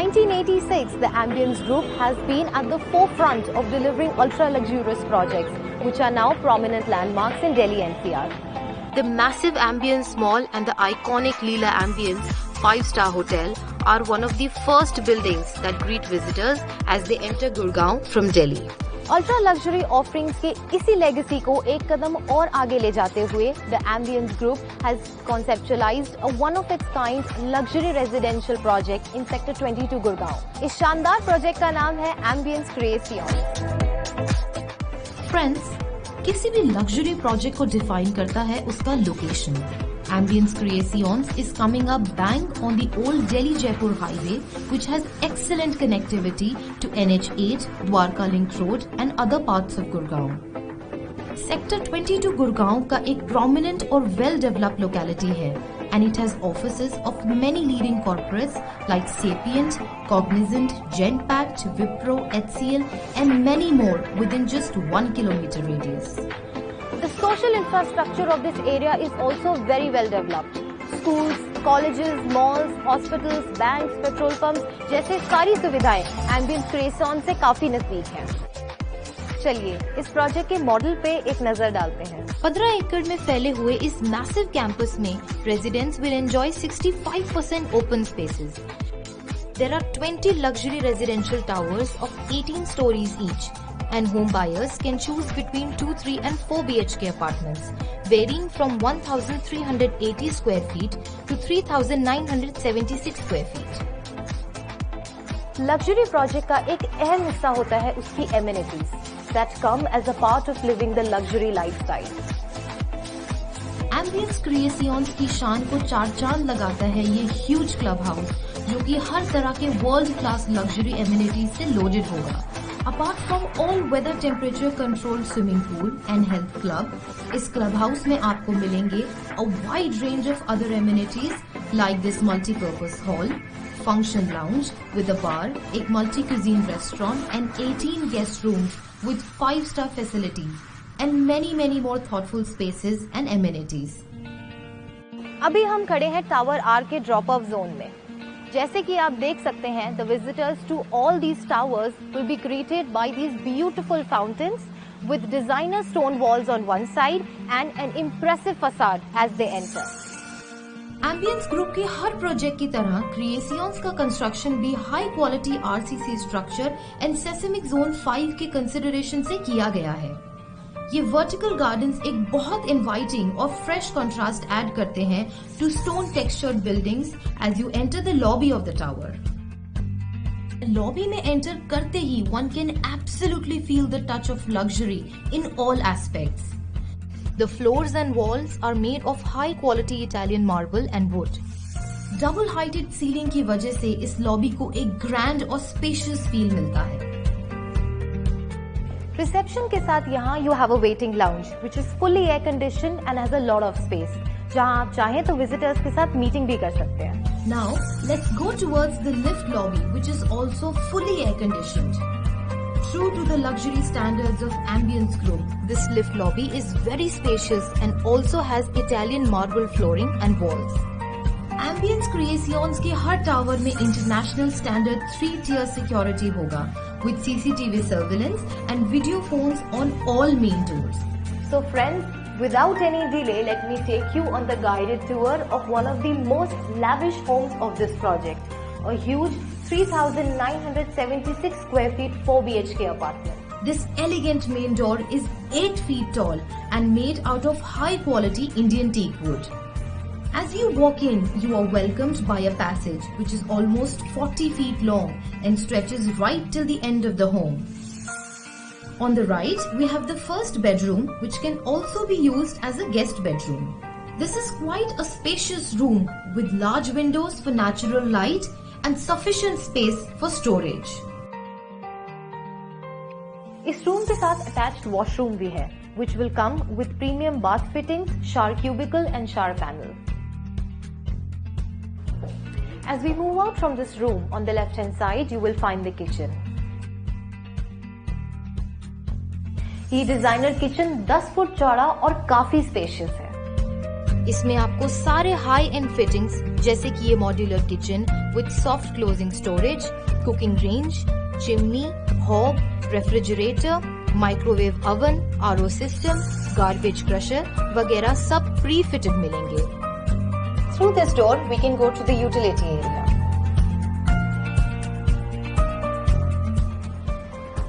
1986, the Ambience Group has been at the forefront of delivering ultra-luxurious projects, which are now prominent landmarks in Delhi NCR. The massive Ambience Mall and the iconic Leela Ambience 5-star hotel are one of the first buildings that greet visitors as they enter Gurgaon from Delhi. Ultra luxury offerings के इसी legacy को एक कदम और आगे ले जाते हुए the ambience group has conceptualised a one of its kind luxury residential project in sector 22 Gurgaon. इस शानदार प्रोजेक्ट का नाम है एम्बियंस क्रिएशन। फ्रेंड्स, किसी भी लग्जरी प्रोजेक्ट को डिफाइन करता है उसका location. Ambience Creations is coming up bang on the old Delhi-Jaipur highway, which has excellent connectivity to NH8, Dwarka Link Road and other parts of Gurgaon. Sector 22 Gurgaon का एक prominent और well-developed locality है, and it has offices of many leading corporates like Sapient, Cognizant, Genpact, Wipro, HCL and many more within just 1 kilometer radius. The social infrastructure of this area is also very well developed. Schools, colleges, malls, hospitals, banks, petrol pumps जैसे सारी सुविधाएं Ambience Creations से काफी नजदीक हैं। चलिए इस project के मॉडल पे एक नजर डालते हैं। 15 एकड़ में फैले हुए इस मैसिव कैंपस में residents will enjoy 65% open spaces. There are 20 luxury residential towers of 18 stories each. And home buyers can choose between 2, 3 and 4 BHK apartments, varying from 1,380 square feet to 3,976 square feet. Luxury project का एक अहम हिस्सा होता है उसकी amenities that come as a part of living the luxury lifestyle. Ambience Creations की शान को चार चांद लगाता है ये huge club house, जो कि हर तरह के world class luxury amenities से loaded होगा. Apart from all weather temperature controlled swimming pool and health club, इस club house में आपको मिलेंगे a wide range of other amenities like this multi-purpose hall, function lounge with a bar, एक multi-cuisine restaurant and 18 guest rooms with 5-star facilities and many more thoughtful spaces and amenities. अभी हम खड़े हैं tower are के drop of zone में। जैसे कि आप देख सकते हैं, the visitors to all these towers will be greeted by these beautiful fountains with designer stone walls on one side and an impressive facade as they enter. Ambience Group के हर project की तरह Creations का construction भी high quality RCC structure and seismic zone 5 के consideration से किया गया है। ये वर्टिकल गार्डन्स एक बहुत इनवाइटिंग और फ्रेश कंट्रास्ट ऐड करते हैं to stone textured buildings as you enter the lobby of the tower. Lobby में एंटर करते ही one can absolutely feel the touch of luxury in all aspects. The floors and walls are made of high quality Italian marble and wood. Double heighted ceiling की वजह से इस lobby को एक grand और स्पेशियस फील मिलता है। Reception के साथ यहाँ you have a waiting lounge which is fully air conditioned and has a lot of space, जहाँ आप चाहें तो विजिटर्स के साथ मीटिंग भी कर सकते हैं। Now let's go towards the lift lobby which is also fully air conditioned. True to the luxury standards of Ambience Group, this lift lobby is very spacious and also has Italian marble flooring and walls. Ambience Creations के हर tower में international standard 3-tier security होगा with CCTV surveillance and video phones on all main doors. So friends, without any delay, let me take you on the guided tour of one of the most lavish homes of this project, a huge 3,976 square feet 4 BHK apartment. This elegant main door is 8 feet tall and made out of high quality Indian teak wood. As you walk in, you are welcomed by a passage which is almost 40 feet long and stretches right till the end of the home. On the right, we have the first bedroom which can also be used as a guest bedroom. This is quite a spacious room with large windows for natural light and sufficient space for storage. इस room के साथ attached washroom भी है which will come with premium bath fittings, shower cubicle and shower panel. As we move out from this room, on the left hand side, you will find the kitchen. ये designer kitchen 10 foot चौड़ा और काफी spacious है। इसमें आपको सारे high and fittings जैसे कि ये modular kitchen with soft closing storage, cooking range, chimney, hob, refrigerator, microwave oven, RO system, garbage crusher वगैरह सब प्री फिटेड मिलेंगे। Through this door, we can go to the utility area.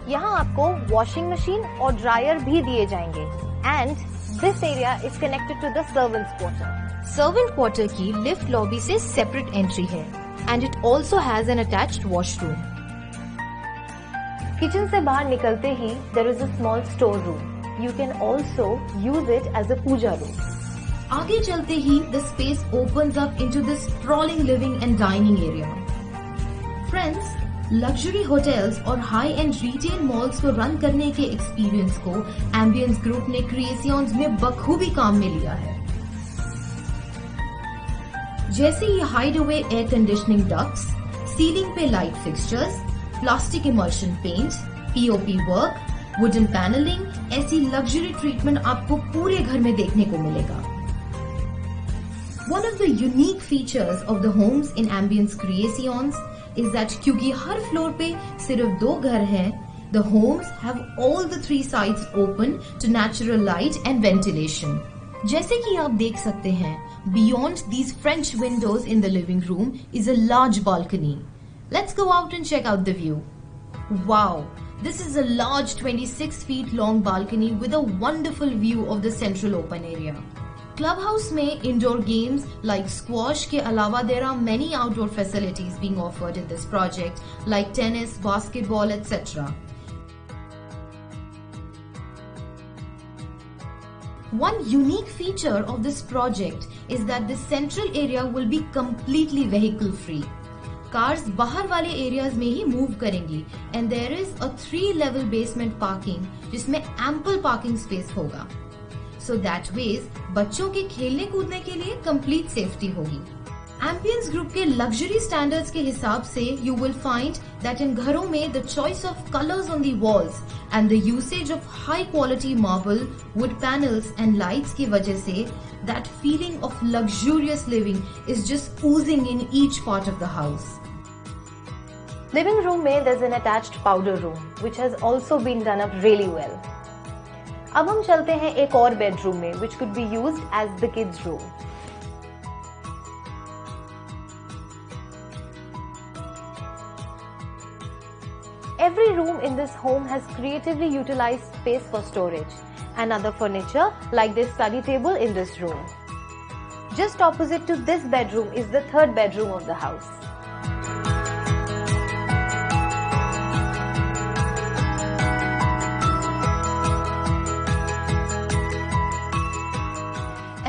यहाँ आपको washing machine और dryer भी दिए जाएंगे and this area is connected to the servants quarter. Servant quarter की लिफ्ट लॉबी से सेपरेट एंट्री है and it also has an attached washroom. Kitchen से बाहर निकलते ही there is a small store room. You can also use it as a puja room. आगे चलते ही the space opens up into this sprawling living and dining area. Friends, luxury hotels और high end retail malls को run करने के experience को ambience group ने creations में बखूबी काम में लिया है। जैसे ये hide away air conditioning ducts, ceiling पे light fixtures, plastic emulsion paint, POP work, wooden panelling, ऐसी लग्जरी ट्रीटमेंट आपको पूरे घर में देखने को मिलेगा। One of the unique features of the homes in Ambience Creations is that क्योंकि हर फ्लोर पे सिर्फ 2 घर हैं, the homes have all the 3 sides open to natural light and ventilation. जैसे कि आप देख सकते हैं, beyond these French windows in the living room is a large balcony. Let's go out and check out the view. Wow! This is a large 26 feet long balcony with a wonderful view of the central open area. Clubhouse में indoor games like squash के अलावा there are many outdoor facilities being offered in this project like tennis, basketball, etc. One unique feature of this project is that the central area will be completely vehicle free. Cars बाहर वाले areas में ही move करेंगी and there is a 3-level basement parking जिसमें ample parking space होगा. So that ways बच्चों के खेलने कूदने के लिए complete safety होगी। Ambience Group के luxury standards के हिसाब से you will find that in घरों में the choice of colors on the walls and the usage of high quality marble, wood panels and lights की वजह से that feeling of luxurious living is just oozing in each part of the house. Living room में there's an attached powder room which has also been done up really well. अब हम चलते हैं एक और बेडरूम में which could be used as the kids room. Every room in this home has creatively utilized space for storage and other furniture like this study table in this room. Just opposite to this bedroom is the third bedroom of the house.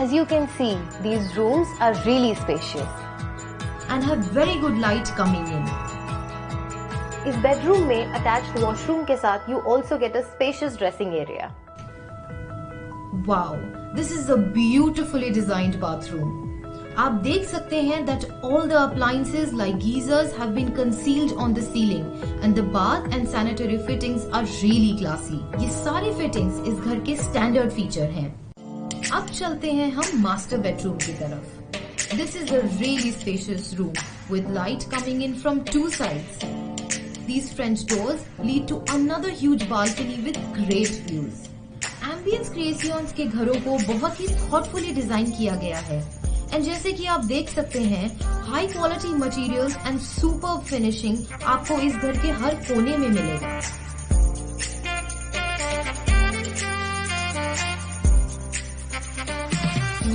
As you can see, these rooms are really spacious and have very good light coming in. इस bedroom में attached washroom के साथ you also get a spacious dressing area. Wow, this is a beautifully designed bathroom. आप देख सकते हैं that all the appliances like geysers have been concealed on the ceiling and the bath and sanitary fittings are really classy. ये सारे fittings इस घर के standard feature हैं. अब चलते हैं हम master bedroom की तरफ. This is a really spacious room with light coming in from 2 sides. These French doors lead to another huge balcony with great views. Ambience Creations के घरों को बहुत ही thoughtfully डिजाइन किया गया है एंड जैसे कि आप देख सकते हैं high quality materials and superb finishing आपको इस घर के हर कोने में मिलेगा.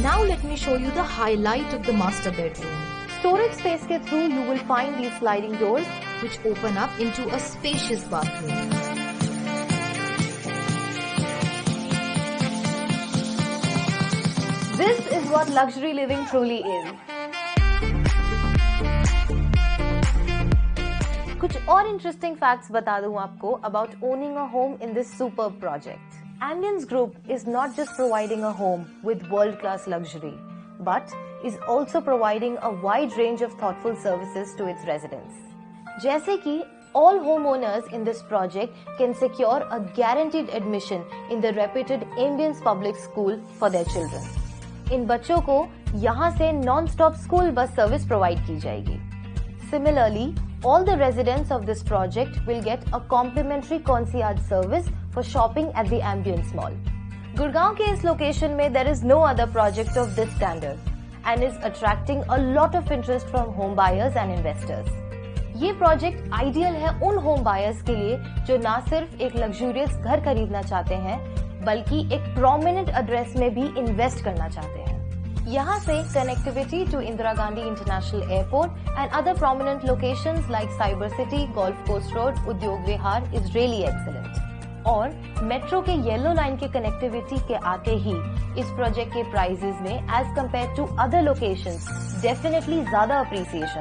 Now let me show you the highlight of the master bedroom. Storage space के through you will find these sliding doors which open up into a spacious bathroom. This is what luxury living truly is. कुछ और interesting facts बता दूं आपको about owning a home in this superb project. Ambience Group is not just providing a home with world-class luxury, but is also providing a wide range of thoughtful services to its residents. जैसे कि all homeowners in this project can secure a guaranteed admission in the reputed Ambience Public School for their children. इन बच्चों को यहाँ से non stop school bus service provide की जाएगी। Similarly, all the residents of this project will get a complimentary concierge service for shopping at the Ambience Mall. Gurgaon के इस location में there is no other project of this standard and is attracting a lot of interest from home buyers and investors. ये project ideal है उन home buyers के लिए जो ना सिर्फ एक लग्जूरियस घर खरीदना चाहते हैं बल्कि एक प्रोमिनेंट एड्रेस में भी इन्वेस्ट करना चाहते हैं। यहाँ से connectivity to Indira Gandhi international airport and other prominent locations like Cyber City, Golf कोस्ट Road, Udyog Vihar is really excellent. और मेट्रो के येलो लाइन के कनेक्टिविटी के आते ही इस प्रोजेक्ट के प्राइजेस में as compare to other locations definitely ज्यादा अप्रिसिएशन